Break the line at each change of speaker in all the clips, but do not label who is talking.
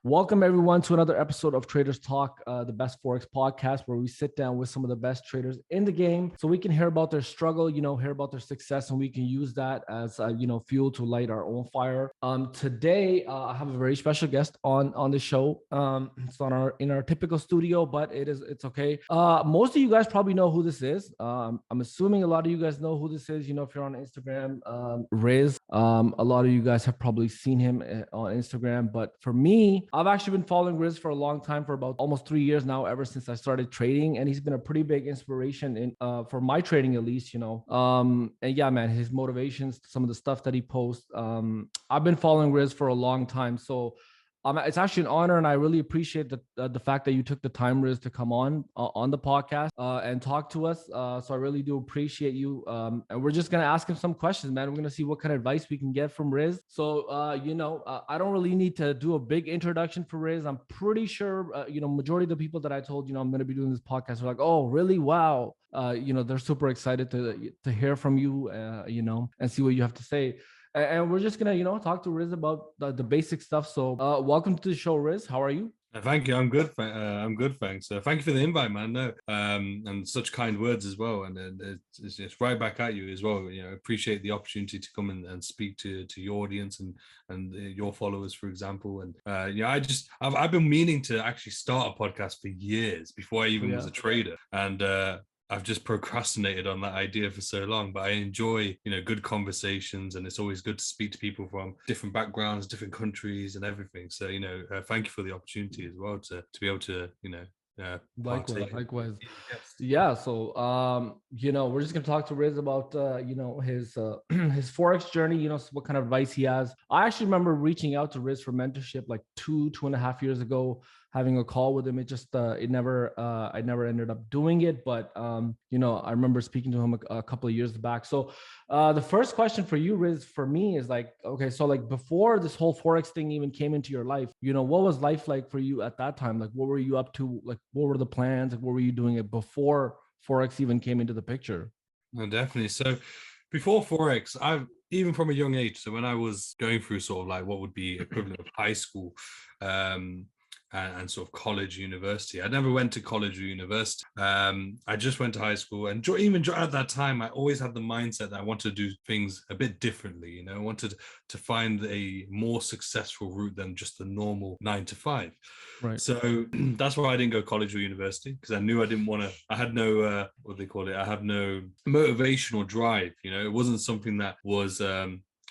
Welcome everyone to another episode of Traders Talk, the best Forex podcast, where we sit down with some of the best traders in the game, so we can hear about their struggle, hear about their success, and we can use that as fuel to light our own fire. Today, I have a very special guest on the show. It's in our typical studio, but it's okay. Most of you guys probably know who this is. I'm assuming a lot of you guys know who this is. If you're on Instagram, Riz. A lot of you guys have probably seen him on Instagram, but for me, I've actually been following Riz for a long time, for about almost 3 years now, ever since I started trading, and he's been a pretty big inspiration in for my trading, at least. And yeah, man, his motivations, some of the stuff that he posts. I've been following Riz for a long time, so it's actually an honor, and I really appreciate the fact that you took the time, Riz, to come on the podcast and talk to us. So I really do appreciate you. And we're just gonna ask him some questions, man. We're gonna see what kind of advice we can get from Riz. So I don't really need to do a big introduction for Riz. I'm pretty sure majority of the people that I told I'm gonna be doing this podcast are like, oh, really? Wow. They're super excited to hear from you, and see what you have to say. And we're just gonna, talk to Riz about the basic stuff. So, welcome to the show, Riz. How are you?
Thank you. I'm good. I'm good. Thanks. Thank you for the invite, man. No, and such kind words as well. And it's right back at you as well. Appreciate the opportunity to come and speak to your audience and your followers, for example. And I've been meaning to actually start a podcast for years before I even was a trader. And I've just procrastinated on that idea for so long, but I enjoy, good conversations, and it's always good to speak to people from different backgrounds, different countries and everything. So, thank you for the opportunity as well to be able to,
Likewise. Yeah. So, we're just gonna talk to Riz about, his his Forex journey. What kind of advice he has. I actually remember reaching out to Riz for mentorship like 2.5 years ago, having a call with him. I never ended up doing it, but I remember speaking to him a couple of years back. So, the first question for you, Riz, for me is like, okay, so like before this whole Forex thing even came into your life, what was life like for you at that time? Like, what were you up to? Like, what were the plans? Like, what were you doing it before Forex even came into the picture?
No, definitely. So before Forex, even from a young age, so when I was going through sort of like what would be equivalent of high school, and sort of college, university. I never went to college or university. I just went to high school, and even at that time, I always had the mindset that I wanted to do things a bit differently. I wanted to find a more successful route than just the normal 9 to 5.
Right.
So that's why I didn't go college or university, because I knew I didn't want to. I had no what do they call it? I have no motivational drive. It wasn't something that was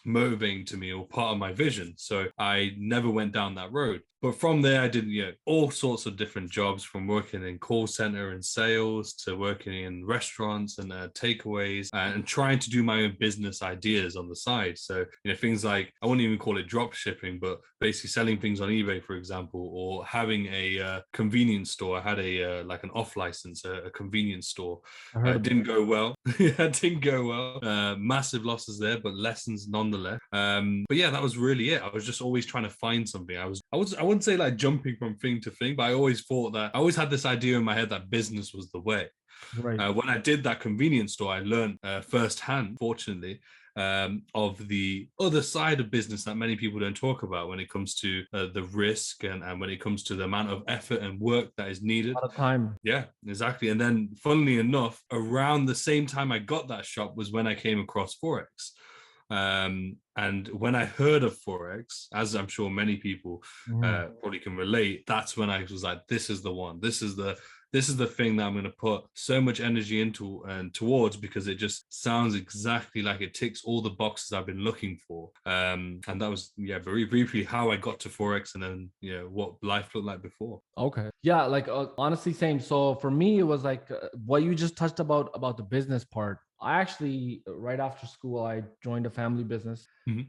motivating to me or part of my vision. So I never went down that road. But from there, I did all sorts of different jobs, from working in call center and sales to working in restaurants and takeaways, and trying to do my own business ideas on the side. So things like, I wouldn't even call it drop shipping, but basically selling things on eBay, for example, or having a convenience store. I had like an off license, a convenience store. It didn't go well. It didn't go well. Massive losses there, but lessons nonetheless. But yeah, that was really it. I was just always trying to find something. I wouldn't say like jumping from thing to thing, but I always had this idea in my head that business was the way.
Right.
When I did that convenience store, I learned firsthand, fortunately, of the other side of business that many people don't talk about when it comes to the risk and when it comes to the amount of effort and work that is needed.
A lot of time.
Yeah, exactly. And then funnily enough, around the same time I got that shop was when I came across Forex. And when I heard of Forex, as I'm sure many people probably can relate, that's when I was like, this is the one. This is the thing that I'm going to put so much energy into and towards, because it just sounds exactly like it ticks all the boxes I've been looking for. And that was, very briefly how I got to Forex, and then, what life looked like before.
Okay. Yeah. Like, honestly, same. So for me, it was like what you just touched about the business part. I actually, right after school, I joined a family business. And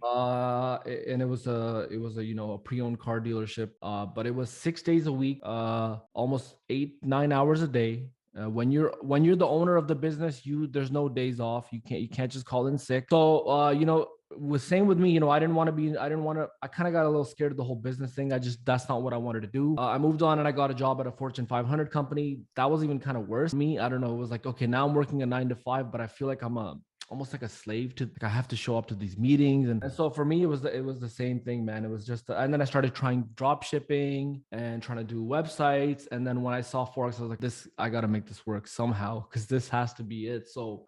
it was a a pre-owned car dealership. But it was 6 days a week, almost 8-9 hours a day. When you're the owner of the business, there's no days off. You can't just call in sick. So was same with me. I kind of got a little scared of the whole business thing. That's not what I wanted to do. I moved on and I got a job at a Fortune 500 company. That was even kind of worse for me. I don't know. It was like, okay, now I'm working a 9 to 5, but I feel like I'm almost like a slave to, like, I have to show up to these meetings. And so for me, it was the same thing, man. It was just, and then I started trying drop shipping and trying to do websites. And then when I saw Forex, I was like, I got to make this work somehow, because this has to be it. So,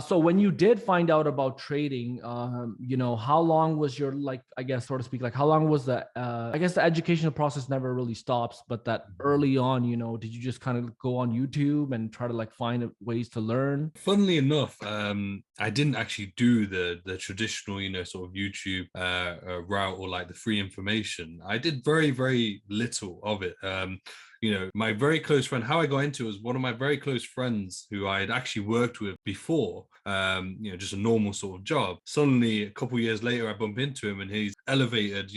so when you did find out about trading, how long was your, like, I guess, so to speak, like, how long was the, I guess the educational process never really stops, but that early on, did you just kind of go on YouTube and try to like find ways to learn?
Funnily enough, I didn't actually do the traditional, sort of YouTube route, or like the free information. I did very, very little of it. My very close friend, how I got into it was one of my very close friends who I had actually worked with before, just a normal sort of job. Suddenly, a couple of years later, I bump into him and he's elevated,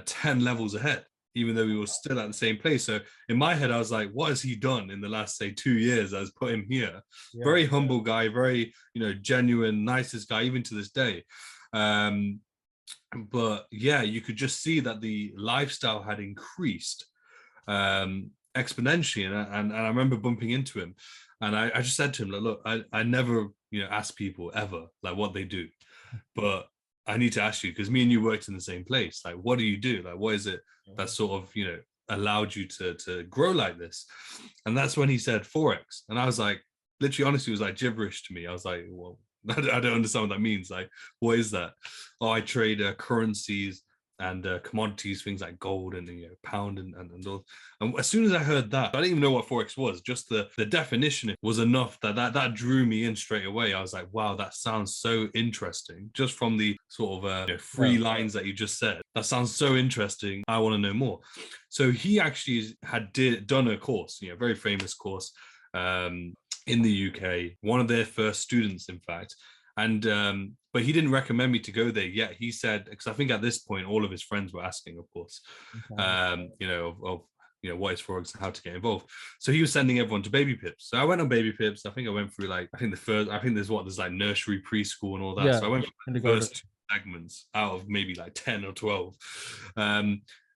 10 levels ahead, even though we were still at the same place. So in my head, I was like, what has he done in the last, say, 2 years that has put him here? Yeah. Very humble guy, very, genuine, nicest guy, even to this day. But yeah, you could just see that the lifestyle had increased exponentially. And I remember bumping into him, and I just said to him, like, look, I never, ask people ever like what they do, but I need to ask you, because me and you worked in the same place. Like, what do you do? Like, what is it that sort of, allowed you to grow like this? And that's when he said Forex. And I was like, literally, honestly, it was like gibberish to me. I was like, well, I don't understand what that means. Like, what is that? Oh, I trade currencies and commodities, things like gold and pound and all. And as soon as I heard that, I didn't even know what Forex was. Just the definition was enough that drew me in straight away. I was like, wow, that sounds so interesting. Just from the sort of three lines that you just said, that sounds so interesting. I want to know more. So he actually had done a course, very famous course in the UK, one of their first students, in fact. And but he didn't recommend me to go there yet. He said, because I think at this point all of his friends were asking, of course, what is Forex and how to get involved. So he was sending everyone to Baby Pips. So I went on Baby Pips. I think I went through there's like nursery, preschool, and all that. Yeah, so I went through the first 2 segments out of maybe like 10 or 12.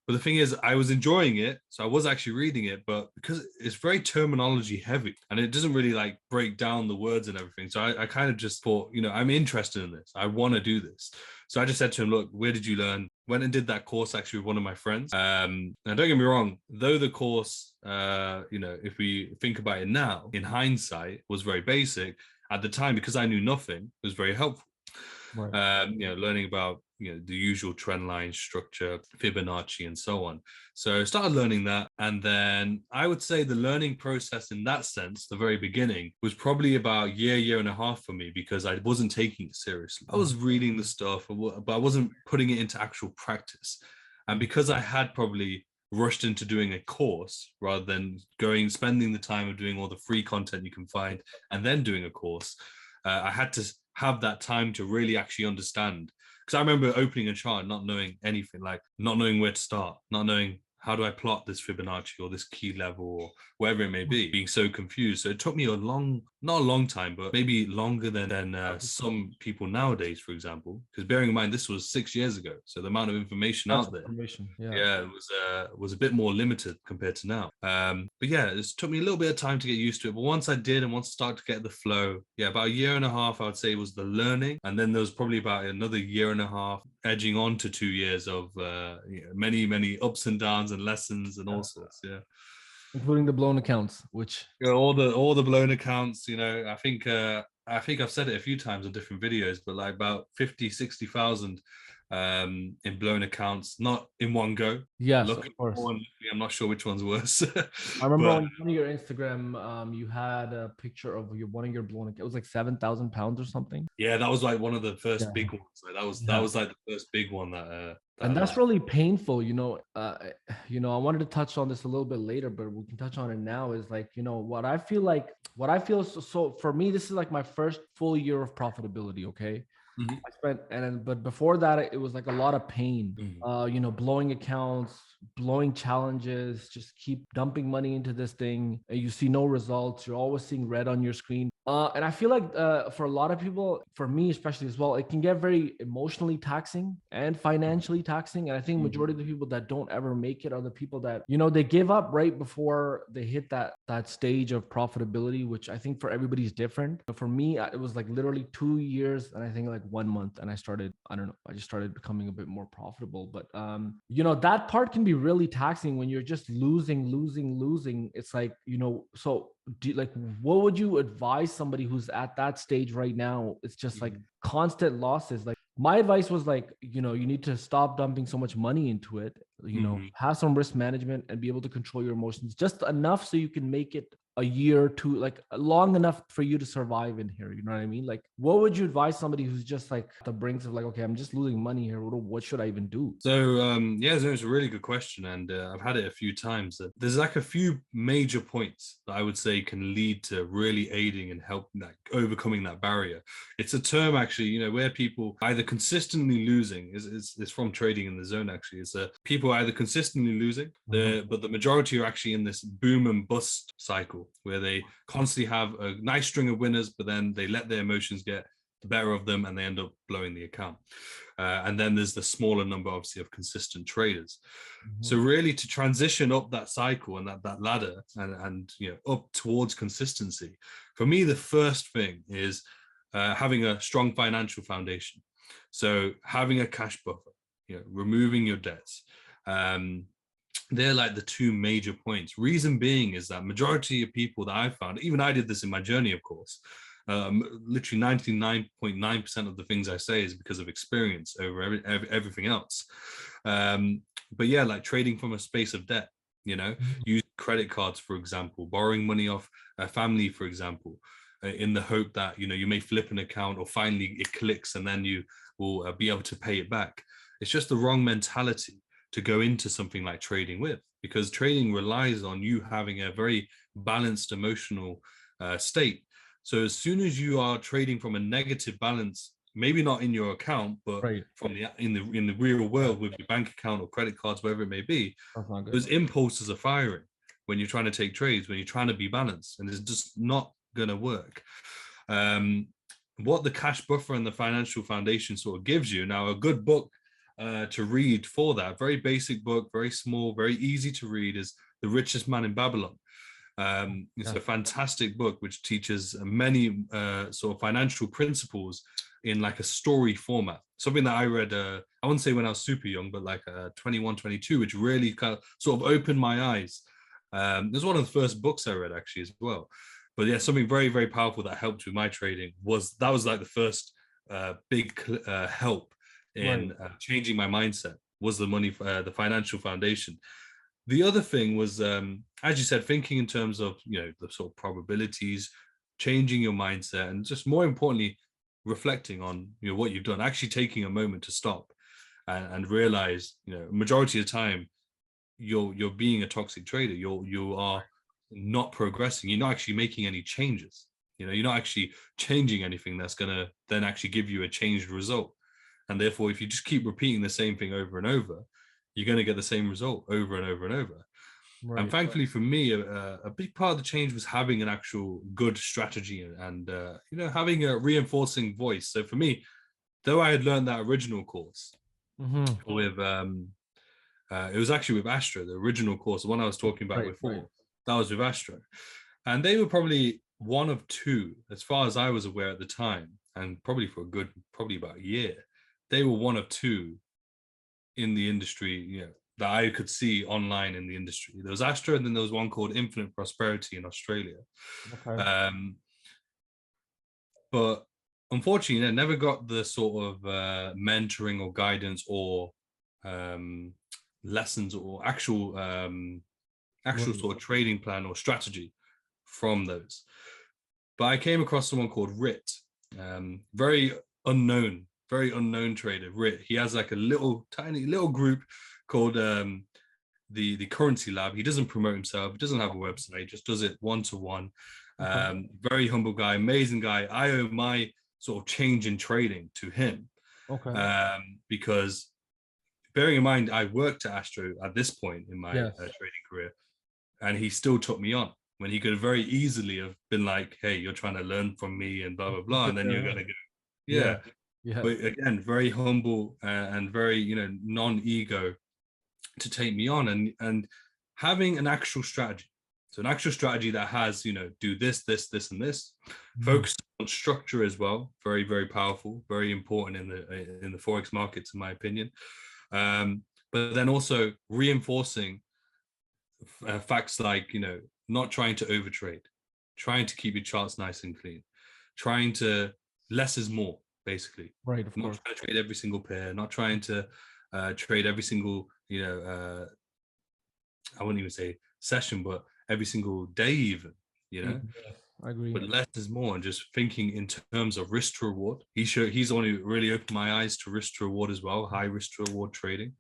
But the thing is, I was enjoying it, so I was actually reading it, but because it's very terminology heavy and it doesn't really like break down the words and everything. So I kind of just thought, I'm interested in this. I want to do this. So I just said to him, look, where did you learn? Went and did that course actually with one of my friends. Now don't get me wrong, though the course, if we think about it now, in hindsight, was very basic, at the time, because I knew nothing, it was very helpful. Right. Learning about the usual trend line structure, Fibonacci, and so on. So I started learning that, and then I would say the learning process in that sense, the very beginning, was probably about a year and a half for me, because I wasn't taking it seriously. I was reading the stuff, but I wasn't putting it into actual practice. And because I had probably rushed into doing a course rather than spending the time of doing all the free content you can find and then doing a course, I had to have that time to really actually understand. Because I remember opening a chart, not knowing anything, like not knowing where to start, not knowing how do I plot this Fibonacci or this key level or whatever it may be, being so confused. So it took me not a long time, but maybe longer than some people nowadays, for example. Because bearing in mind, this was 6 years ago. So the amount of information out there, it was a bit more limited compared to now. But yeah, it took me a little bit of time to get used to it. But once I did, and once I started to get the flow, about a year and a half, I would say, was the learning. And then there was probably about another year and a half, edging on to 2 years of many, many ups and downs and lessons and all sorts. Yeah.
Including the blown accounts, which
all the blown accounts, I think I've said it a few times on different videos, but like about 50,000-60,000 in blown accounts, not in one go.
Yes, of course.
I'm not sure which one's worse.
I remember on one of your Instagram, you had a picture of one of your blown accounts. It was like 7,000 pounds or something.
Yeah, that was like one of the first big ones. Like that was like the first big one that.
And that's really painful, I wanted to touch on this a little bit later, but we can touch on it now. Is like, what I feel so for me, this is like my first full year of profitability. Okay. Mm-hmm. But before that, it was like a lot of pain, blowing accounts, blowing challenges, just keep dumping money into this thing, and you see no results. You're always seeing red on your screen. And I feel like for a lot of people, for me especially as well, it can get very emotionally taxing and financially taxing. And I think majority of the people that don't ever make it are the people that, you know, they give up right before they hit that stage of profitability, which I think for everybody is different. But for me, it was like literally 2 years and I think like 1 month, and I just started becoming a bit more profitable. But you know, that part can be really taxing when you're just losing. It's like, you know, so like what would you advise somebody who's at that stage right now? It's just like constant losses. Like my advice was like, you know, you need to stop dumping so much money into it, you know, have some risk management and be able to control your emotions just enough so you can make it a year or two, like long enough for you to survive in here. You know what I mean? Like, what would you advise somebody who's just like at the brinks of like, okay, I'm just losing money here. What should I even do?
So yeah, so it's a really good question, and I've had it a few times. There's like a few major points that I would say can lead to really aiding and helping that overcoming that barrier. It's a term actually, you know, where people either consistently losing is from trading in the zone. Actually, it's people either consistently losing, but the majority are actually in this boom and bust cycle where they constantly have a nice string of winners, but then they let their emotions get the better of them and they end up blowing the account. And then there's the smaller number, obviously, of consistent traders. So really to transition up that cycle and that ladder and you know, up towards consistency, for me, the first thing is having a strong financial foundation. So having a cash buffer, you know, removing your debts. They're like the two major points. Reason being is that majority of people that I've found, even I did this in my journey, of course, literally 99.9% of the things I say is because of experience over everything else. But yeah, like trading from a space of debt, you know, use credit cards, for example, borrowing money off a family, for example, in the hope that, you know, you may flip an account or finally it clicks and then you will be able to pay it back. It's just the wrong mentality to go into something like trading with, because trading relies on you having a very balanced emotional state. So as soon as you are trading from a negative balance, maybe not in your account, but from in the real world with your bank account or credit cards, whatever it may be, those impulses are firing when you're trying to take trades, when you're trying to be balanced, and it's just not going to work. What the cash buffer and the financial foundation sort of gives you now, a good book to read for that, very basic book, very small, very easy to read, is The Richest Man in Babylon. It's a fantastic book which teaches many sort of financial principles in like a story format. Something that I read, I wouldn't say when I was super young, but like 21, 22, which really kind of sort of opened my eyes. It was one of the first books I read actually as well. But yeah, something very, very powerful that helped with my trading was like the first big help in changing my mindset, was the money, the financial foundation. The other thing was, as you said, thinking in terms of, you know, the sort of probabilities, changing your mindset, and just more importantly, reflecting on, you know, what you've done, actually taking a moment to stop and realize, you know, majority of the time, you're being a toxic trader. You are not progressing. You're not actually making any changes. You know, you're not actually changing anything that's going to then actually give you a changed result. And therefore, if you just keep repeating the same thing over and over, you're going to get the same result over and over and over. And thankfully for me, a big part of the change was having an actual good strategy and you know, having a reinforcing voice. So for me, though I had learned that original course with, it was actually with Astra, the original course, the one I was talking about before, that was with Astra. And they were probably one of two, as far as I was aware at the time, and probably for a good, probably about a year, they were one of two in the industry, you know, that I could see online in the industry. There was Astra, and then there was one called Infinite Prosperity in Australia. But unfortunately, I never got the sort of mentoring or guidance or lessons or actual sort of trading plan or strategy from those. But I came across someone called Rit, very unknown trader, Rit. He has like a tiny little group called the Currency Lab. He doesn't promote himself. He doesn't have a website. He just does it one-to-one. Very humble guy, amazing guy. I owe my sort of change in trading to him. Because bearing in mind, I worked at Astro at this point in my
Yes.
trading career, and he still took me on when he could very easily have been like, hey, you're trying to learn from me and blah, blah, blah. And then you're going to go, yeah.
Yeah.
But again, very humble and very, non-ego to take me on, and having an actual strategy. So an actual strategy that has, do this, this, this, and this. Focus on structure as well. Very, very powerful, very important in the Forex markets, in my opinion. But then also reinforcing facts like, not trying to overtrade, trying to keep your charts nice and clean, trying to less is more, basically.
Right. Of
Not
course.
trying to trade every single pair, not trying to trade every single, I wouldn't even say session, but every single day even,
Yes, I agree.
But less is more, and just thinking in terms of risk to reward. He's only really opened my eyes to risk to reward as well, high risk to reward trading.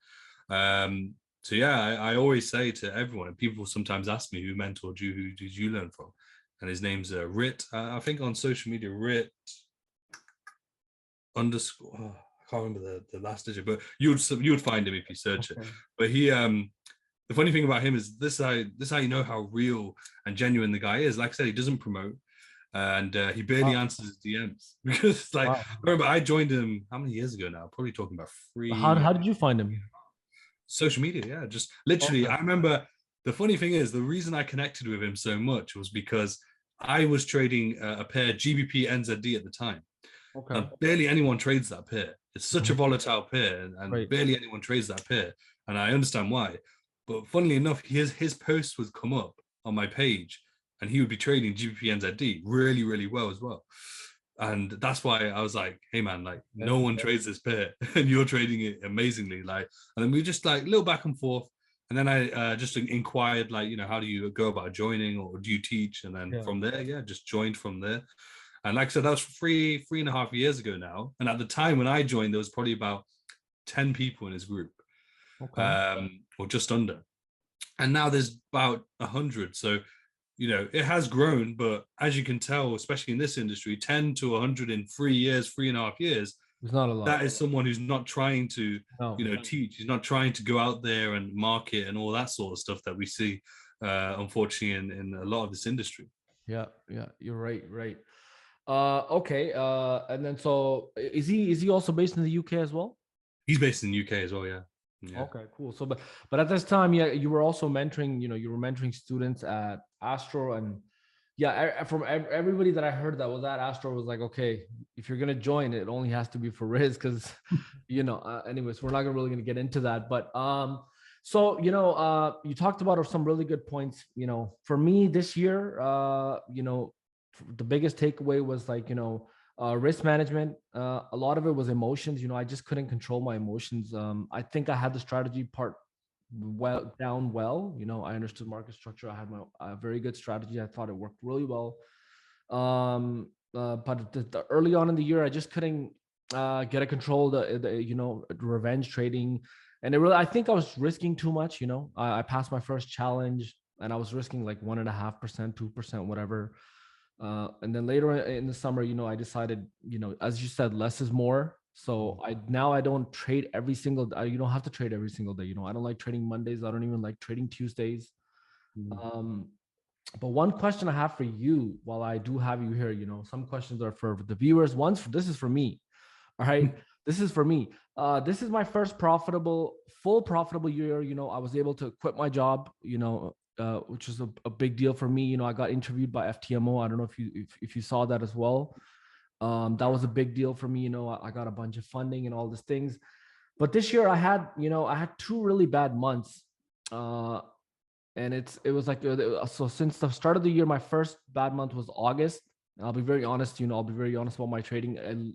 So yeah, I always say to everyone, and people sometimes ask me, who mentored you, who did you learn from? And his name's Rit. I think on social media, Rit underscore. Oh, I can't remember the last digit, but you would find him if you search it. But he the funny thing about him is this is how you know how real and genuine the guy is. Like I said, he doesn't promote, and he barely answers his DMs, because I remember I joined him how many years ago now? Probably talking about 3.
How did you find him?
Social media, yeah, just literally. I remember the funny thing is the reason I connected with him so much was because I was trading a pair GBP NZD at the time. And barely anyone trades that pair. It's such a volatile pair, and barely anyone trades that pair. And I understand why. But funnily enough, his posts would come up on my page, and he would be trading GBP NZD really, really well as well. And that's why I was like, hey man, like no one trades this pair and you're trading it amazingly. Like, and then we just like a little back and forth. And then I just inquired, like, how do you go about joining, or do you teach? And then from there, just joined from there. And like I said, that was 3.5 years ago now. And at the time when I joined, there was probably about 10 people in his group, or just under. And now there's about 100. So, it has grown, but as you can tell, especially in this industry, 10 to 100 in 3 years, 3.5 years,
it's not a lot.
That is someone who's not trying to, teach. He's not trying to go out there and market and all that sort of stuff that we see, unfortunately, in a lot of this industry.
Yeah, you're right. Okay. And then so is he also based in the UK as well?
He's based in the UK as well, yeah.
Okay, cool. So, but at this time, you were also mentoring, you were mentoring students at Astro, and from everybody that I heard that was at Astro was like, okay, if you're gonna join, it only has to be for Riz, because, anyways, we're not really gonna get into that. But so you talked about some really good points. For me this year, the biggest takeaway was like, risk management. A lot of it was emotions. I just couldn't control my emotions. I think I had the strategy part down well. I understood market structure. I had my very good strategy. I thought it worked really well. But early on in the year, I just couldn't get a control the revenge trading, and I think I was risking too much. I passed my first challenge, and I was risking like 1.5%, 2%, whatever. And then later in the summer, I decided, as you said, less is more. So I don't trade every single day. You don't have to trade every single day. I don't like trading Mondays. I don't even like trading Tuesdays. But one question I have for you, while I do have you here, some questions are for the viewers. This is for me. All right. This is for me. This is my first full profitable year. I was able to quit my job, which is a big deal for me. I got interviewed by FTMO. I don't know if you saw that as well. That was a big deal for me. I got a bunch of funding and all these things. But this year I had 2 really bad months. And it was like, so since the start of the year, my first bad month was August. I'll be very honest, I'll be very honest about my trading. And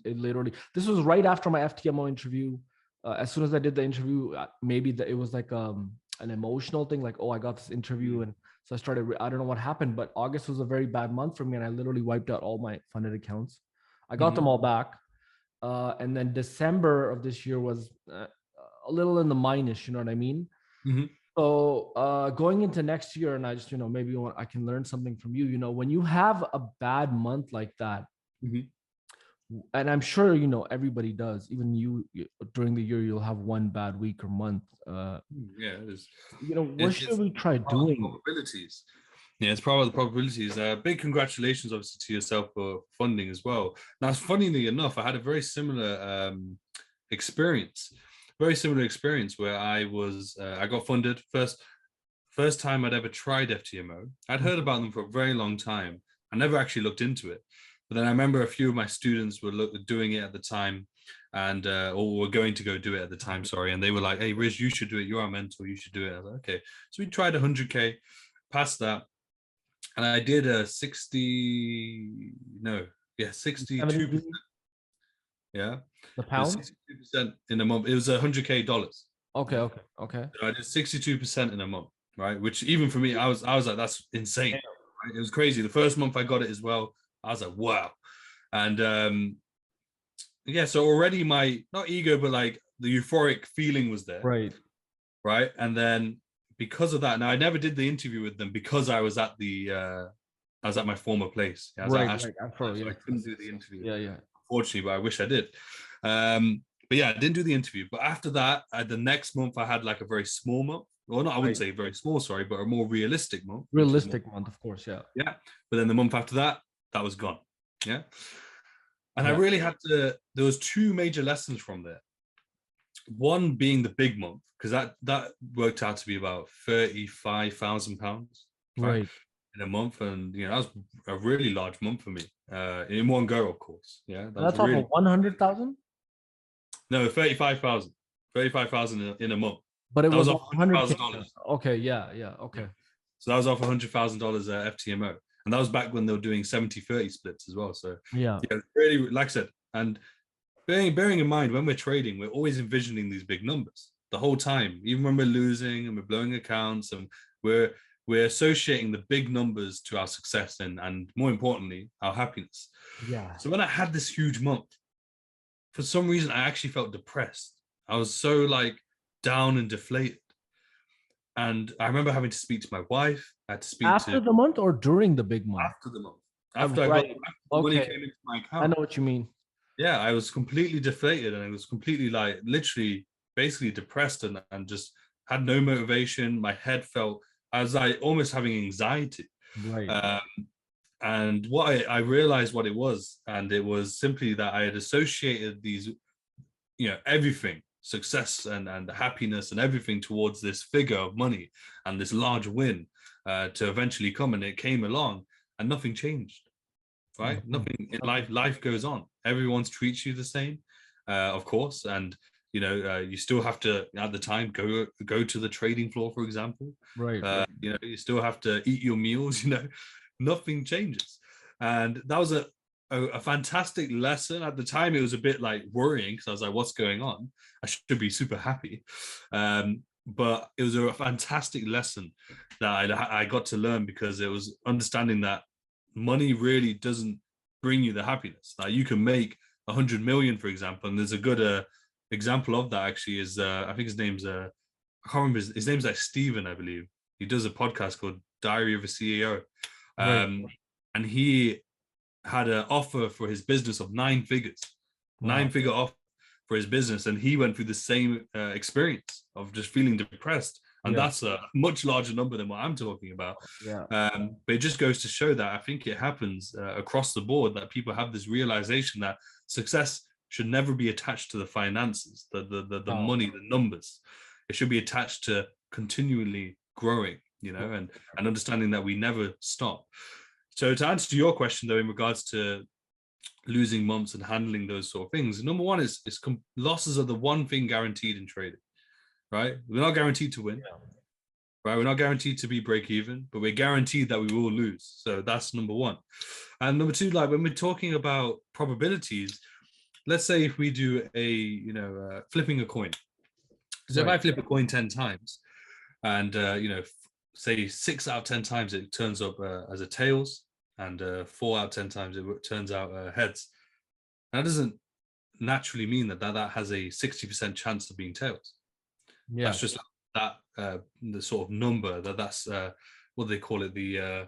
this was right after my FTMO interview. As soon as I did the interview, maybe it was like an emotional thing, like, oh, I got this interview. And so I don't know what happened, but August was a very bad month for me. And I literally wiped out all my funded accounts. I got them all back. And then December of this year was a little in the minus, you know what I mean? So going into next year, and I just, maybe I can learn something from you, when you have a bad month like that, And I'm sure, everybody does. Even during the year, you'll have one bad week or month.
Yeah, it is.
What should we try
Part of the
doing?
probabilities. Yeah, it's part of the probabilities. Big congratulations, obviously, to yourself for funding as well. Now, funnily enough, I had a very similar experience. Very similar experience where I got funded first time I'd ever tried FTMO. I'd heard about them for a very long time. I never actually looked into it. But then I remember a few of my students were doing it at the time and or were going to go do it at the time, sorry. And they were like, hey, Riz, you should do it. You're our mentor. You should do it. I was like, okay. So we tried 100K, passed that. And I did a 62%. Yeah.
The pound?
62% in a month. It was $100K.
Okay,
Yeah.
okay.
So I did 62% in a month, right? Which even for me, I was like, that's insane. Right? It was crazy. The first month I got it as well. I was like, wow. And yeah, so already my not ego, but like the euphoric feeling was there.
Right.
Right. And then because of that, now I never did the interview with them because I was at my former place. I couldn't do the interview.
Yeah.
Unfortunately, but I wish I did. But yeah, I didn't do the interview. But after that, the next month I had like a very small month. Well, not I wouldn't say very small, sorry, but a more realistic month.
Realistic month, of course, yeah.
Yeah. But then the month after that, that was gone. Yeah. And I really had to, there was two major lessons from there. One being the big month, because that worked out to be about £35,000
right
in a month. And that was a really large month for me. In one go, of course. Yeah.
That's really, off of 100,000?
No, 35,000. 35,000 in a month.
But it was off $100,000. Okay, yeah, okay.
So that was off $100,000 FTMO. And that was back when they were doing 70-30 splits as well. So
yeah,
really, like I said, and bearing in mind when we're trading, we're always envisioning these big numbers the whole time, even when we're losing and we're blowing accounts, and we're associating the big numbers to our success and more importantly, our happiness.
Yeah.
So when I had this huge month, for some reason, I actually felt depressed. I was so like down and deflated. And I remember having to speak to my wife. I had to speak
after the month or during the big month?
After the month. After I got money came into my account.
I know what you mean.
Yeah, I was completely deflated, and I was completely like literally basically depressed and just had no motivation. My head felt, I was like almost having anxiety.
Right.
And what I realized what it was, and it was simply that I had associated these, everything, success and happiness and everything towards this figure of money and this large win to eventually come. And it came along and nothing changed, right? Mm-hmm. Nothing in life goes on. Everyone treats you the same, of course. And, you still have to, at the time, go to the trading floor, for example.
Right.
You still have to eat your meals, nothing changes. And that was a fantastic lesson. At the time, it was a bit like worrying because I was like, what's going on? I should be super happy. But it was a fantastic lesson that I got to learn, because it was understanding that money really doesn't bring you the happiness. Like you can make 100 million, for example, and there's a good example of that actually is, I think his name's, I can't remember, his name's like Steven, I believe. He does a podcast called Diary of a CEO. Right. And he had an offer for his business of 9 figures, wow. 9-figure offer for his business. And he went through the same experience of just feeling depressed. And that's a much larger number than what I'm talking about. Yeah. But it just goes to show that I think it happens across the board, that people have this realization that success should never be attached to the finances, the money, the numbers. It should be attached to continually growing, and understanding that we never stop. So to answer your question, though, in regards to losing months and handling those sort of things, number one is losses are the one thing guaranteed in trading, right? We're not guaranteed to win, right? We're not guaranteed to be break even, but we're guaranteed that we will lose. So that's number one. And number two, like when we're talking about probabilities, let's say if we do flipping a coin. So if I flip a coin 10 times and, say 6 out of 10 times it turns up as a tails, and 4 out of 10 times it turns out heads. That doesn't naturally mean that has a 60% chance of being tails. Yeah, that's just that the sort of number that's what they call it, the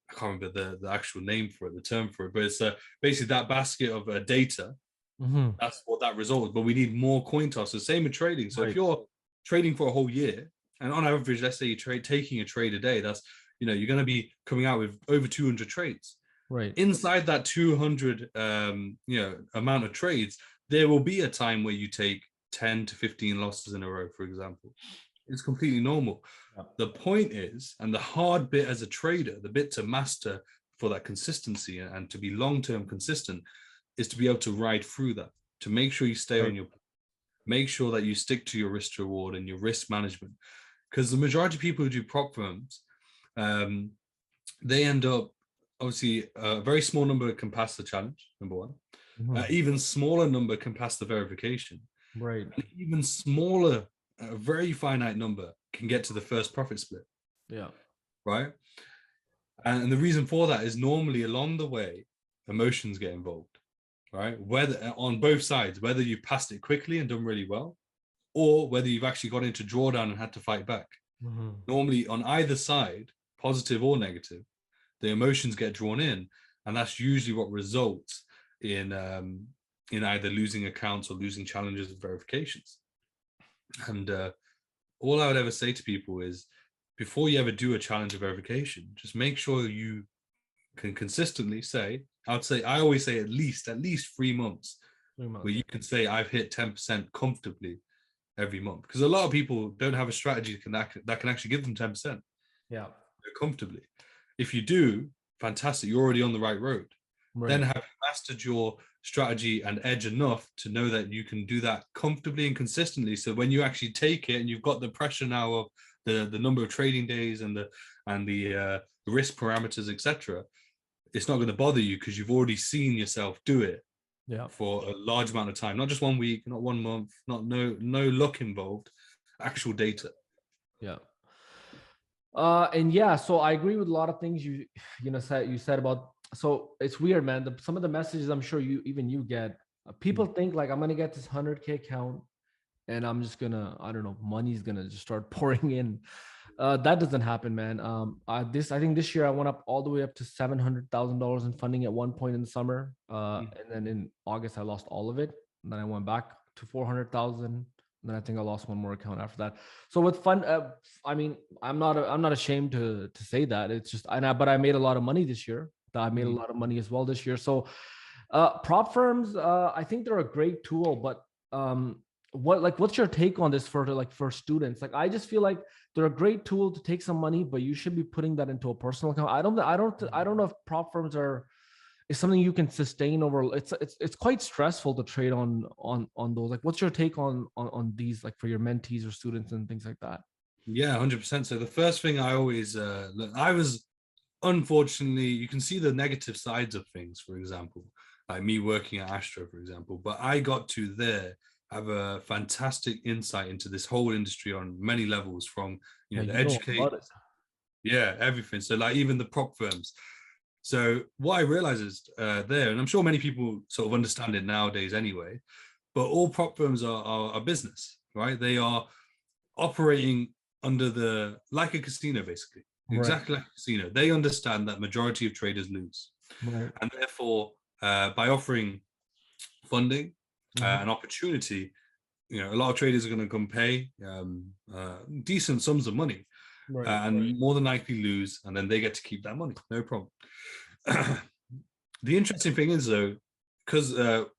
I can't remember the actual name for it, the term for it, but it's basically that basket of data. That's what that result is. But we need more coin tosses. Same with trading. So if you're trading for a whole year, and on average, let's say you taking a trade a day, that's, you're going to be coming out with over 200 trades.
Right.
Inside that 200, amount of trades, there will be a time where you take 10 to 15 losses in a row, for example. It's completely normal. Yeah. The point is, and the hard bit as a trader, the bit to master for that consistency and to be long-term consistent, is to be able to ride through that, to make sure you stay on your, make sure that you stick to your risk reward and your risk management. Because the majority of people who do prop firms, they end up, obviously, a very small number can pass the challenge, number one. Even smaller number can pass the verification.
Right.
And even smaller, a very finite number can get to the first profit split.
Yeah.
Right. And the reason for that is normally along the way, emotions get involved. Right. Whether on both sides, whether you passed it quickly and done really well, or whether you've actually got into drawdown and had to fight back. Normally on either side, positive or negative, the emotions get drawn in, and that's usually what results in either losing accounts or losing challenges and verifications. And all I would ever say to people is, before you ever do a challenge of verification, just make sure you can consistently say, I always say at least 3 months, where you can say I've hit 10% comfortably every month. Because a lot of people don't have a strategy that can actually give them 10%. Yeah, comfortably. If you do, fantastic, you're already on the right road. Right. Then have you mastered your strategy and edge enough to know that you can do that comfortably and consistently. So when you actually take it and you've got the pressure now of the number of trading days and the risk parameters, etc., it's not going to bother you because you've already seen yourself do it. Yeah, for a large amount of time, not just 1 week, not 1 month, no luck involved, actual data. Yeah.
And yeah, so I agree with a lot of things you said about. So it's weird, man. Some of the messages I'm sure you get, people think like I'm gonna get this 100K account, and I'm just gonna, I don't know, money's gonna just start pouring in. That doesn't happen, man. I think this year I went up all the way up to $700,000 in funding at one point in the summer, and then in August I lost all of it, and then I went back to 400,000, and then I think I lost one more account after that. So with fund, I mean, I'm not ashamed to say that. It's just, but I made a lot of money this year. I made a lot of money as well this year. So prop firms, I think they're a great tool, but what's your take on this for students? Like, I just feel like they're a great tool to take some money, but you should be putting that into a personal account. I don't know if prop firms is something you can sustain over. It's quite stressful to trade on those. Like, what's your take on these, like for your mentees or students and things like that?
Yeah, 100%. So the first thing I always I was, unfortunately, you can see the negative sides of things, for example, like me working at Astro, for example, but I got to have a fantastic insight into this whole industry on many levels, from the education, everything. So like even the prop firms. So what I realized is there, and I'm sure many people sort of understand it nowadays anyway, but all prop firms are a business, right? They are operating under like a casino, basically. Exactly like a casino. They understand that majority of traders lose. Right. And therefore, by offering funding, an opportunity, a lot of traders are going to come pay decent sums of money, more than likely lose, and then they get to keep that money, no problem. The interesting thing is, though, because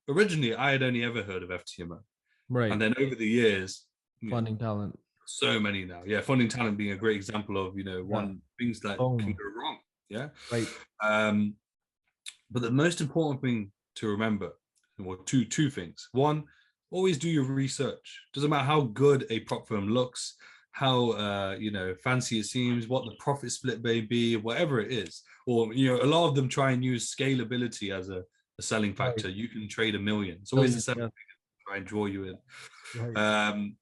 originally I had only ever heard of FTMO, right, and then over the years,
funding talent,
so many now, funding talent being a great example of things that can go wrong, right. But the most important thing to remember, well, two things. One, always do your research. Doesn't matter how good a prop firm looks, how fancy it seems, what the profit split may be, whatever it is. Or a lot of them try and use scalability as a selling factor. Right. You can trade 1 million. It's always a selling try and draw you in. Right.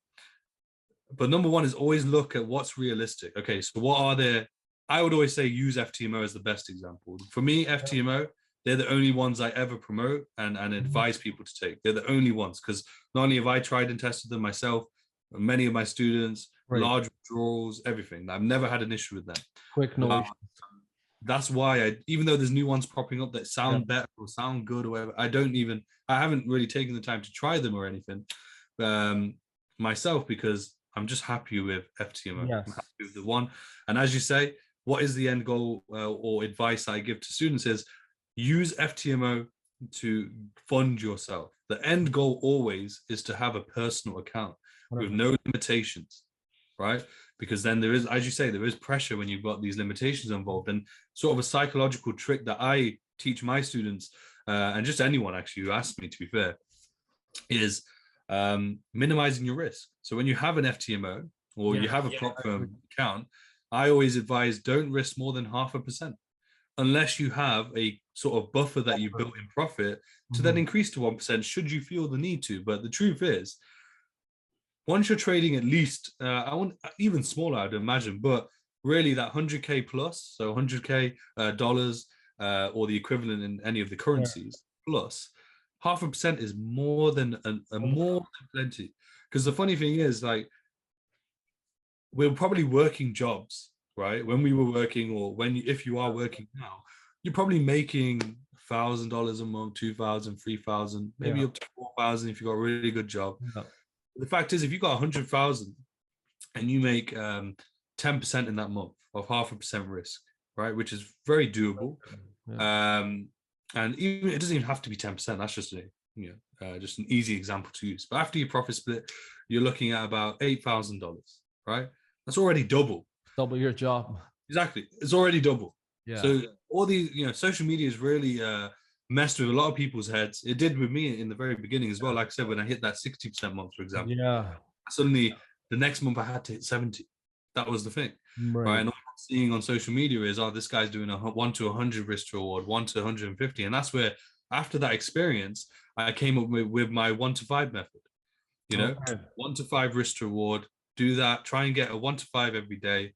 But number one is always look at what's realistic. Okay, so what are there? I would always say use FTMO as the best example. For me, FTMO, they're the only ones I ever promote and advise people to take. They're the only ones, because not only have I tried and tested them myself, many of my students, large withdrawals, everything. I've never had an issue with them.
Quick noise.
That's why even though there's new ones popping up that sound better or sound good or whatever, I haven't really taken the time to try them or anything myself, because I'm just happy with FTMO.
Yes.
I'm happy with the one. And as you say, what is the end goal or advice I give to students is use FTMO to fund yourself. The end goal always is to have a personal account with no limitations, right? Because then there is, as you say, there is pressure when you've got these limitations involved. And sort of a psychological trick that I teach my students, and just anyone actually who asks me, to be fair, is minimizing your risk. So when you have an FTMO or you have a prop firm account, I always advise don't risk more than 0.5%, unless you have a sort of buffer that you built in profit to then increase to 1% should you feel the need to. But the truth is, once you're trading at least, I want even smaller, I'd imagine, but really that 100K plus, so 100K dollars or the equivalent in any of the currencies plus 0.5% is more than more than plenty. Because the funny thing is, like, we're probably working jobs, right? When we were working, or if you are working now, you're probably making $1,000 a month, 2,000, 3,000, maybe up to 4,000 if you got a really good job. The fact is, if you got 100,000 and you make 10% in that month of 0.5% risk, right, which is very doable. And even it doesn't even have to be 10%. That's just just an easy example to use. But after your profit split, you're looking at about $8,000, right? That's already double
your job.
Exactly, it's already double. So all these, social media has really messed with a lot of people's heads. It did with me in the very beginning as well. Like I said, when I hit that 60% month, for example, suddenly the next month I had to hit 70. That was the thing, right? And all I'm seeing on social media is, oh, this guy's doing a 1 to 100 risk to reward, 1 to 150, and that's where, after that experience, I came up with my 1 to 5 method. 1 to 5 risk to reward. Do that. Try and get a 1 to 5 every day.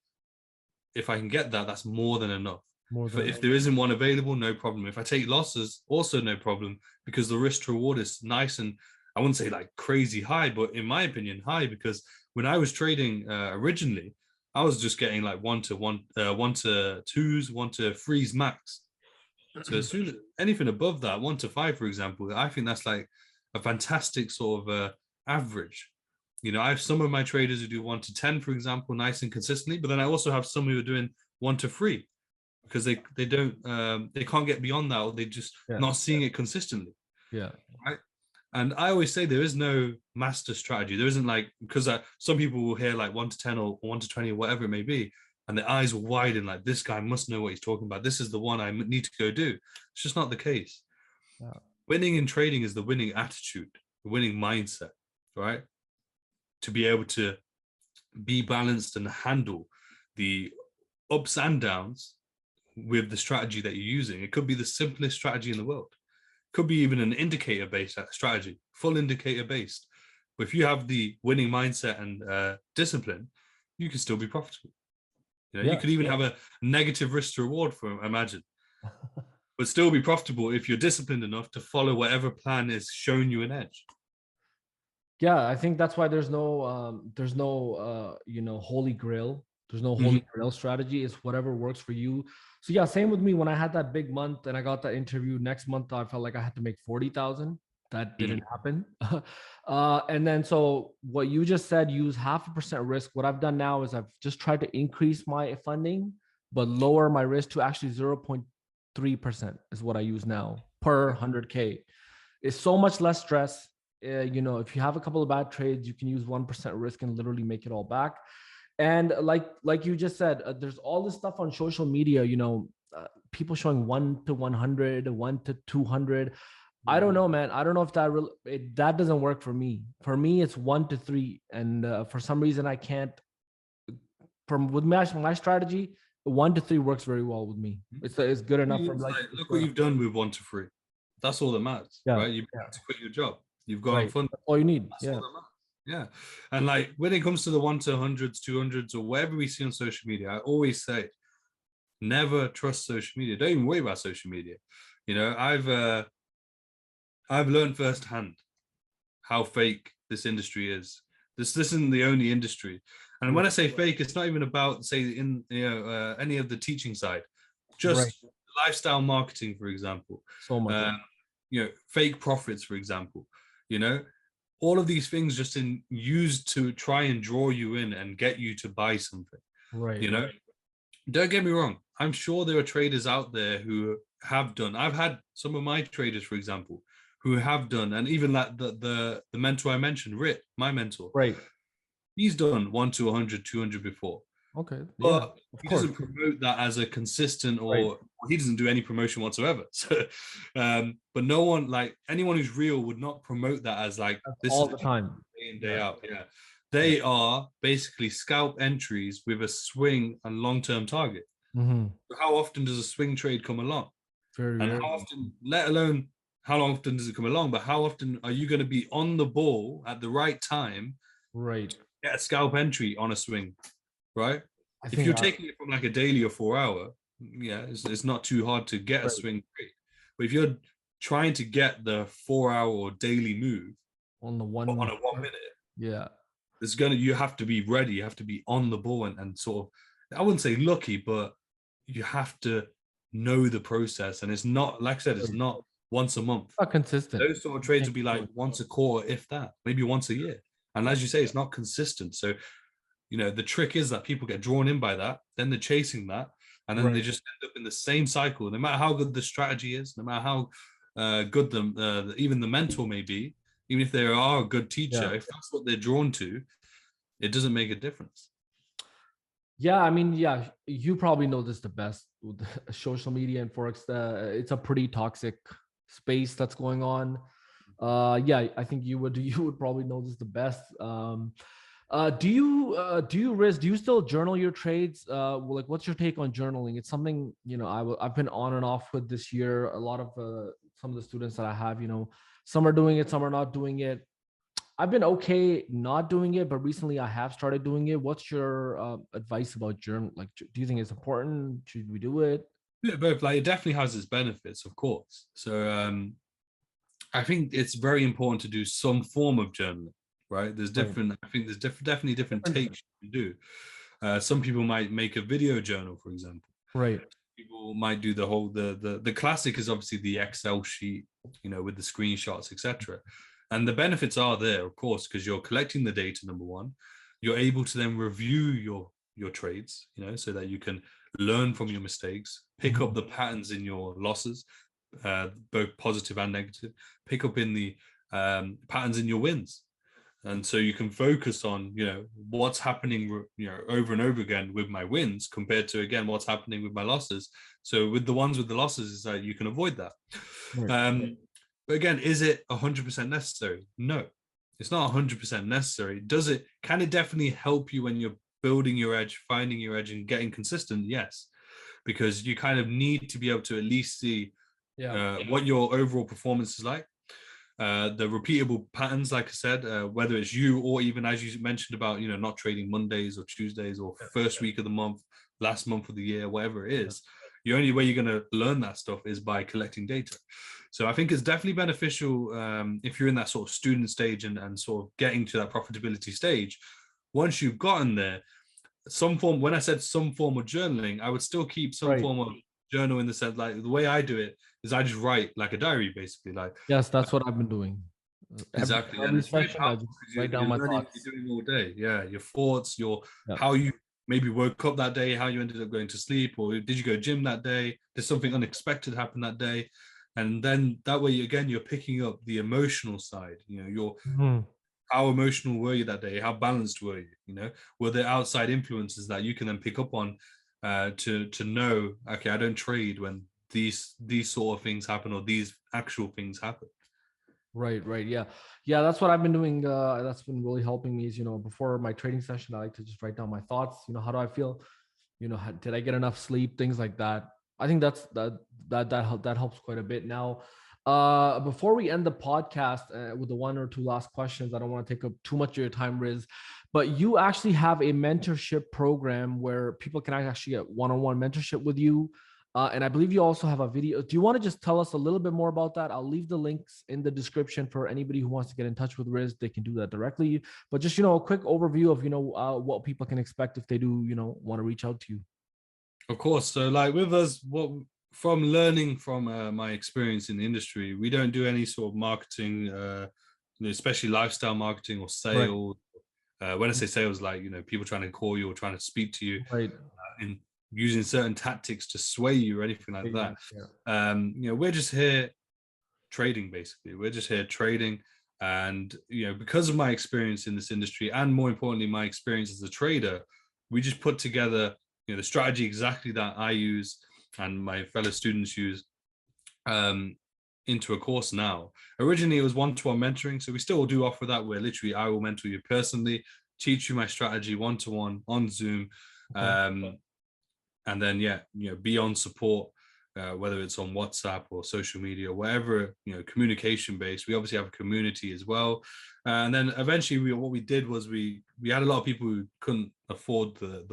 If I can get that, that's more than enough. If there isn't one available, no problem. If I take losses, also no problem, because the risk to reward is nice, and I wouldn't say like crazy high, but in my opinion, high, because when I was trading originally, I was just getting like 1 to 2s, 1 to 3s max. So as soon as anything above that, 1 to 5, for example, I think that's like a fantastic sort of average. I have some of my traders who do 1 to 10, for example, nice and consistently, but then I also have some who are doing 1 to 3 because they can't get beyond that, or they just not seeing it consistently. Right. And I always say there is no master strategy. There isn't, like, because some people will hear like 1 to 10 or 1 to 20 or whatever it may be, and their eyes will widen, like, this guy must know what he's talking about. This is the one I need to go do. It's just not the case. Winning in trading is the winning attitude, the winning mindset, right? To be able to be balanced and handle the ups and downs with the strategy that you're using. It could be the simplest strategy in the world. Could be even an indicator-based strategy, full indicator-based. But if you have the winning mindset and discipline, you can still be profitable. You could even have a negative risk to reward for, imagine, but still be profitable if you're disciplined enough to follow whatever plan is showing you an edge.
I think that's why there's no holy grail. There's no holy grail strategy. It's whatever works for you. So same with me. When I had that big month and I got that interview, next month I felt like I had to make 40,000. That didn't happen. And then, so what you just said, use 0.5% risk. What I've done now is I've just tried to increase my funding, but lower my risk to actually 0.3% is what I use now per 100K. It's so much less stress. If you have a couple of bad trades, you can use 1% risk and literally make it all back. And like you just said, there's all this stuff on social media, people showing 1 to 100, 1 to 200. I don't know, man. I don't know if that doesn't work for me. For me, it's 1 to 3. And for some reason, I can't. With my strategy, 1 to 3 works very well with me. It's good enough.
Look what you've done with 1 to 3. That's all that matters, right? You've got to quit your job. You've got fun.
That's all you need.
Yeah. And like when it comes to the 1 to 100s, 200s, or whatever we see on social media, I always say, never trust social media. Don't even worry about social media. I've learned firsthand how fake this industry is. This isn't the only industry. And when I say fake, it's not even about, say, in any of the teaching side. Just lifestyle marketing, for example.
So much.
Fake profits, for example. All of these things just used to try and draw you in and get you to buy something.
Right.
Don't get me wrong. I'm sure there are traders out there who have done. I've had some of my traders, for example, who have done, and even that the mentor I mentioned, Rit, my mentor,
Right.
He's done 1 to 100, 200 before.
Okay.
But
of
he
course.
doesn't promote that as a consistent, or he doesn't do any promotion whatsoever. So, but no one, like anyone who's real, would not promote that as like this
all
is
the time,
day in, day out. Yeah. They are basically scalp entries with a swing and long-term target.
Mm-hmm.
How often does a swing trade come along?
Very
And
rare.
how often, let alone how often does it come along, but how often are you going to be on the ball at the right time?
Right.
Get a scalp entry on a swing, right? If
think
you're taking it from like a daily or 4 hour, yeah, it's not too hard to get a swing trade. But if you're trying to get the 4 hour or daily move
on a 1
minute,
yeah,
you have to be ready. You have to be on the ball and sort of, I wouldn't say lucky, but you have to know the process. And it's not, like I said, it's not once a month.
Not consistent.
Those sort of trades would be like once a quarter, if that, maybe once a year. And as you say, it's not consistent. So, the trick is that people get drawn in by that, then they're chasing that, and then they just end up in the same cycle. No matter how good the strategy is, no matter how good even the mentor may be, even if they are a good teacher, if that's what they're drawn to, it doesn't make a difference.
Yeah, I mean, you probably know this the best with social media and Forex. It's a pretty toxic space that's going on. I think you would probably know this the best. Do you Riz, do you still journal your trades? Like, what's your take on journaling? It's something, I've been on and off with this year. A lot of some of the students that I have, some are doing it, some are not doing it. I've been okay not doing it, but recently I have started doing it. What's your advice about journal? Like, do you think it's important? Should we do it?
Yeah, both. Like, it definitely has its benefits, of course. So I think it's very important to do some form of journaling, right? There's different. I think there's definitely different takes you can do. Some people might make a video journal, for example.
Right.
People might do the classic is obviously the Excel sheet, with the screenshots, etc. And the benefits are there, of course, because you're collecting the data, number one. You're able to then review your trades, so that you can learn from your mistakes, pick up the patterns in your losses, both positive and negative, pick up in the patterns in your wins. And so you can focus on, what's happening, over and over again with my wins compared to, again, what's happening with my losses. So with the ones with the losses is that you can avoid that. Right. But again, is it 100% necessary? No, it's not 100% necessary. Can it definitely help you when you're building your edge, finding your edge and getting consistent? Yes, because you kind of need to be able to at least see what your overall performance is like. The repeatable patterns, like I said, whether it's you or even as you mentioned about, not trading Mondays or Tuesdays or first week of the month, last month of the year, whatever it is, the only way you're going to learn that stuff is by collecting data. So I think it's definitely beneficial if you're in that sort of student stage and sort of getting to that profitability stage. Once you've gotten there, when I said some form of journaling, I would still keep some form of journal in the sense, like the way I do it is I just write like a diary, basically. Like,
yes, that's what I've been doing.
Exactly.
Every session, I just write down my thoughts.
You're doing all day. Yeah, your thoughts, how you maybe woke up that day, how you ended up going to sleep, or did you go gym that day? Did something unexpected happen that day? And then that way, again, you're picking up the emotional side. How emotional were you that day? How balanced were you? Were there outside influences that you can then pick up on to know, okay, I don't trade when these sort of things happen or these actual things happen.
Right. Yeah. That's what I've been doing. That's been really helping me. Is before my trading session, I like to just write down my thoughts. How do I feel? Did I get enough sleep? Things like that. I think that helps quite a bit. Now, before we end the podcast with the one or two last questions, I don't want to take up too much of your time, Riz, but you actually have a mentorship program where people can actually get one-on-one mentorship with you. And I believe you also have a video. Do you want to just tell us a little bit more about that? I'll leave the links in the description for anybody who wants to get in touch with Riz. They can do that directly. But just, a quick overview of, what people can expect if they do, want to reach out to you.
Of course. So like with us, what from learning from my experience in the industry, we don't do any sort of marketing, especially lifestyle marketing or
Right.
sales. When I say sales, like, people trying to call you or trying to speak to you
Right.
and using certain tactics to sway you or anything like that.
Yeah.
We're just here trading, basically. We're just here trading. And, because of my experience in this industry and more importantly, my experience as a trader, we just put together, the strategy exactly that I use and my fellow students use into a course now. Originally, it was one-to-one mentoring. So we still do offer that, where literally I will mentor you personally, teach you my strategy one-to-one on Zoom.
Okay.
And then, be on support, whether it's on WhatsApp or social media, whatever, communication based. We obviously have a community as well. And then eventually what we did was we had a lot of people who couldn't afford the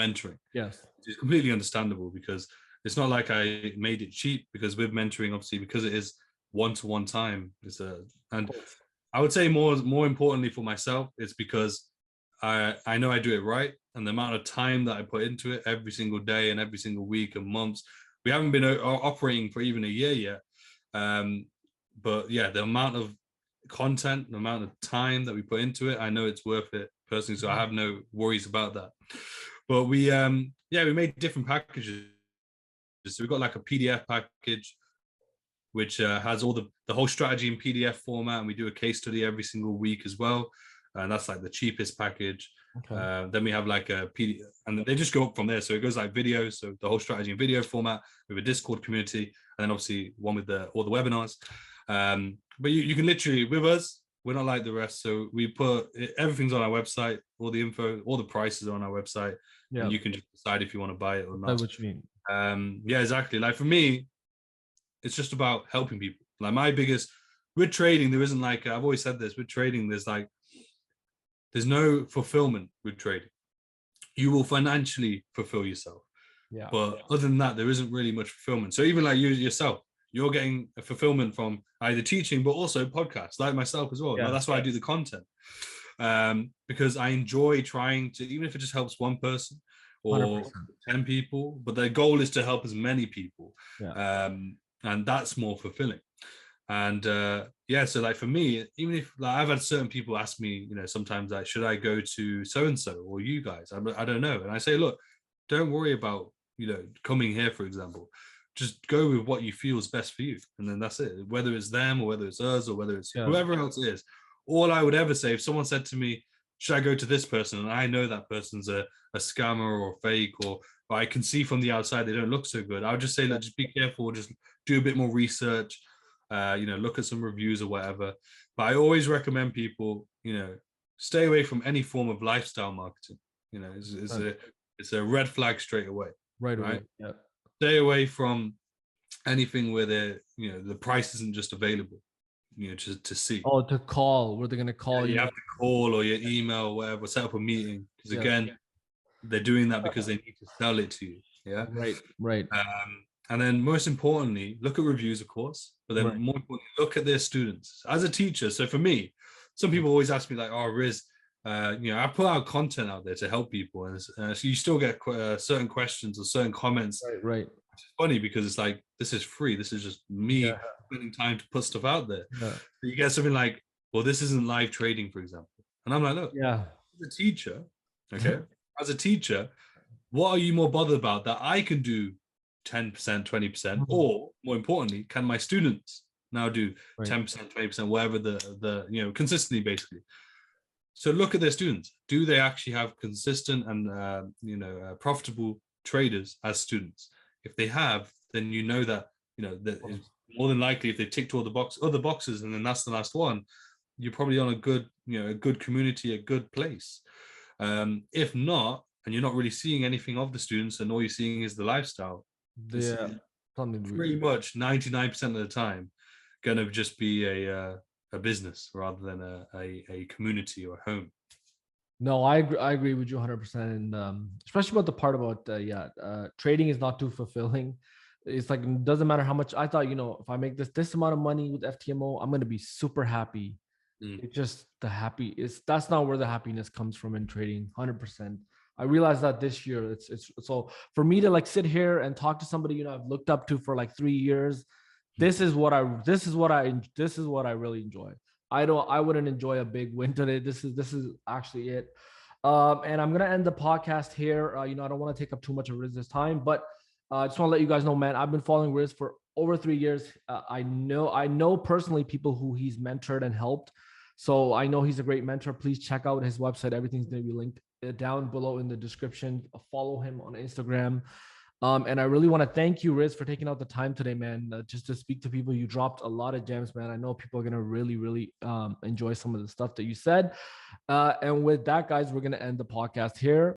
mentoring.
Yes.
It's completely understandable, because it's not like I made it cheap, because with mentoring, obviously, because it is one-to-one time, and I would say more importantly for myself, it's because I know I do it right, and the amount of time that I put into it every single day and every single week and months. We haven't been operating for even a year yet, but yeah, the amount of content, the amount of time that we put into it, I know it's worth it personally. So I have no worries about that. But we made different packages. So we've got like a PDF package, which has all the whole strategy in PDF format, and we do a case study every single week as well. And that's like the cheapest package. Okay. Then we have like a PDF, and they just go up from there. So it goes like video, so the whole strategy in video format with a Discord community, and then obviously one with all the webinars. But you can literally, with us, we're not like the rest. So we put everything's on our website, all the info, all the prices are on our website, and you can just decide if you want to buy it or not.
That's what you mean.
Yeah, exactly. Like for me, it's just about helping people. Like with trading, there isn't like, I've always said this, with trading, there's no fulfillment with trading. You will financially fulfill yourself. Yeah. But other than that, there isn't really much fulfillment. So even like you yourself, you're getting a fulfillment from either teaching, but also podcasts, like myself as well. Yeah. That's why I do the content. Because I enjoy trying to, even if it just helps one person or 100%. 10 people, but the goal is to help as many people. Yeah. And that's more fulfilling. And so like for me, even if like I've had certain people ask me, sometimes like, should I go to so-and-so or you guys? I don't know. And I say, look, don't worry about, coming here, for example. Just go with what you feel is best for you. And then that's it. Whether it's them or whether it's us or whether it's whoever else it is. All I would ever say, if someone said to me, should I go to this person? And I know that person's a scammer or fake, or I can see from the outside they don't look so good, I would just say, look, just be careful, just do a bit more research, look at some reviews or whatever. But I always recommend people, stay away from any form of lifestyle marketing. It's a red flag straight away. Right? Yeah. Stay away from anything where the price isn't just available, to see.
Oh, to call, where they're going to call
you. You have to call or your email or whatever, set up a meeting. Because again, they're doing that because they need to sell it to you. Yeah.
Right.
And then most importantly, look at reviews, of course, but then more importantly, look at their students. As a teacher, so for me, some people always ask me like, oh, Riz, I put out content out there to help people. And so you still get certain questions or certain comments.
Right.
It's funny because it's like, this is free. This is just me spending time to put stuff out there. Yeah. You get something like, well, this isn't live trading, for example. And I'm like, look, as a teacher, okay, as a teacher, what are you more bothered about that I can do 10%, 20%, or more importantly, can my students now do 10%, 20%, whatever the consistently, basically. So look at their students. Do they actually have consistent and profitable traders as students? If they have, then that that is more than likely, if they ticked all the other boxes, and then that's the last one, you're probably on a good community, a good place. If not, and you're not really seeing anything of the students, and all you're seeing is the lifestyle, pretty much 99% of the time going to just be a business rather than a community or a home.
No, I agree with you 100%. And especially about the part about trading is not too fulfilling. It's like, it doesn't matter how much. I thought, if I make this amount of money with FTMO, I'm going to be super happy. It's just that's not where the happiness comes from in trading, 100%. I realized that this year. It's so for me to like sit here and talk to somebody, you know, I've looked up to for like 3 years. This is what I really enjoy. I wouldn't enjoy a big win today. This is actually it. And I'm gonna end the podcast here. You know, I don't want to take up too much of Riz's time, but I just want to let you guys know, man, I've been following Riz for over 3 years. I know personally people who he's mentored and helped. So I know he's a great mentor. Please check out his website. Everything's going to be linked down below in the description. Follow him on Instagram. And I really want to thank you, Riz, for taking out the time today, man, just to speak to people. You dropped a lot of gems, man. I know people are going to really enjoy some of the stuff that you said. And with that, guys, we're going to end the podcast here.